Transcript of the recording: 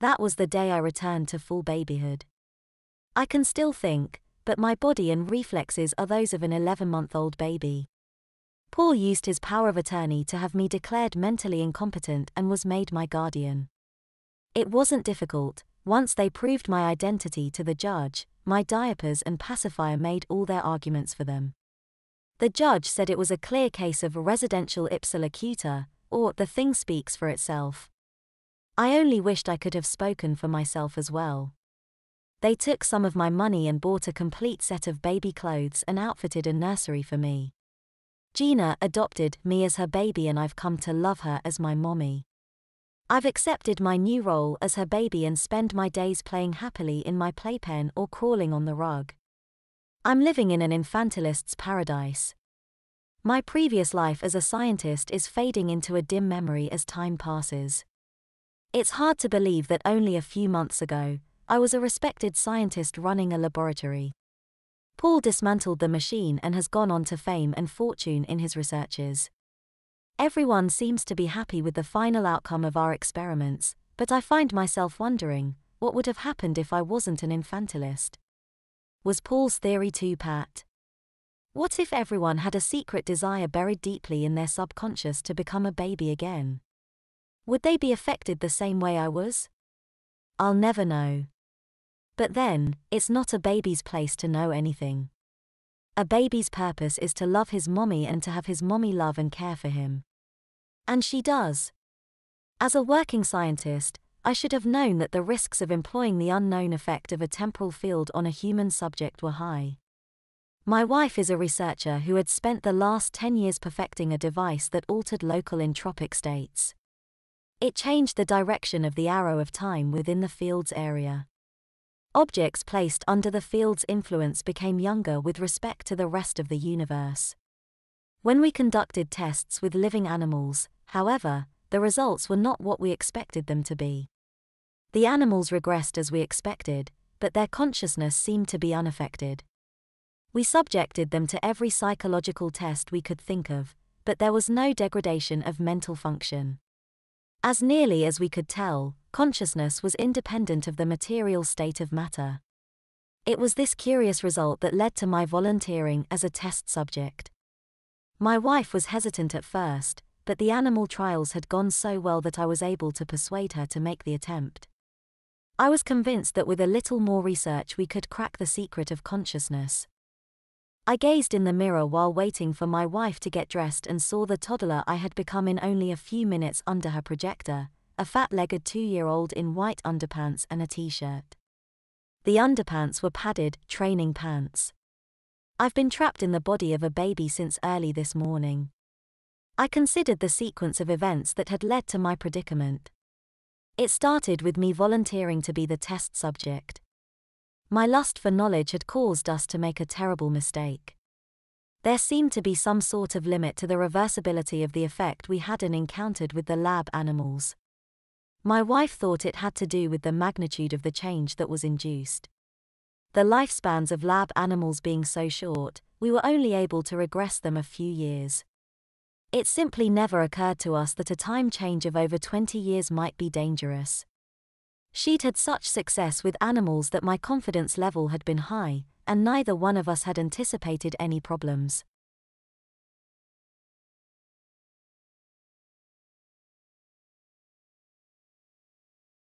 That was the day I returned to full babyhood. I can still think, but my body and reflexes are those of an 11-month-old baby. Paul used his power of attorney to have me declared mentally incompetent and was made my guardian. It wasn't difficult. Once they proved my identity to the judge, my diapers and pacifier made all their arguments for them. The judge said it was a clear case of residential ipsa locuta, or the thing speaks for itself. I only wished I could have spoken for myself as well. They took some of my money and bought a complete set of baby clothes and outfitted a nursery for me. Gina adopted me as her baby and I've come to love her as my mommy. I've accepted my new role as her baby and spend my days playing happily in my playpen or crawling on the rug. I'm living in an infantilist's paradise. My previous life as a scientist is fading into a dim memory as time passes. It's hard to believe that only a few months ago, I was a respected scientist running a laboratory. Paul dismantled the machine and has gone on to fame and fortune in his researches. Everyone seems to be happy with the final outcome of our experiments, but I find myself wondering, what would have happened if I wasn't an infantilist? Was Paul's theory too pat? What if everyone had a secret desire buried deeply in their subconscious to become a baby again? Would they be affected the same way I was? I'll never know. But then, it's not a baby's place to know anything. A baby's purpose is to love his mommy and to have his mommy love and care for him. And she does. As a working scientist, I should have known that the risks of employing the unknown effect of a temporal field on a human subject were high. My wife is a researcher who had spent the last 10 years perfecting a device that altered local entropic states. It changed the direction of the arrow of time within the field's area. Objects placed under the field's influence became younger with respect to the rest of the universe. When we conducted tests with living animals, however, the results were not what we expected them to be. The animals regressed as we expected, but their consciousness seemed to be unaffected. We subjected them to every psychological test we could think of, but there was no degradation of mental function. As nearly as we could tell, consciousness was independent of the material state of matter. It was this curious result that led to my volunteering as a test subject. My wife was hesitant at first, but the animal trials had gone so well that I was able to persuade her to make the attempt. I was convinced that with a little more research we could crack the secret of consciousness. I gazed in the mirror while waiting for my wife to get dressed and saw the toddler I had become in only a few minutes under her projector, a fat-legged 2-year-old in white underpants and a t-shirt. The underpants were padded, training pants. I've been trapped in the body of a baby since early this morning. I considered the sequence of events that had led to my predicament. It started with me volunteering to be the test subject. My lust for knowledge had caused us to make a terrible mistake. There seemed to be some sort of limit to the reversibility of the effect we hadn't encountered with the lab animals. My wife thought it had to do with the magnitude of the change that was induced. The lifespans of lab animals being so short, we were only able to regress them a few years. It simply never occurred to us that a time change of over 20 years might be dangerous. She'd had such success with animals that my confidence level had been high, and neither one of us had anticipated any problems.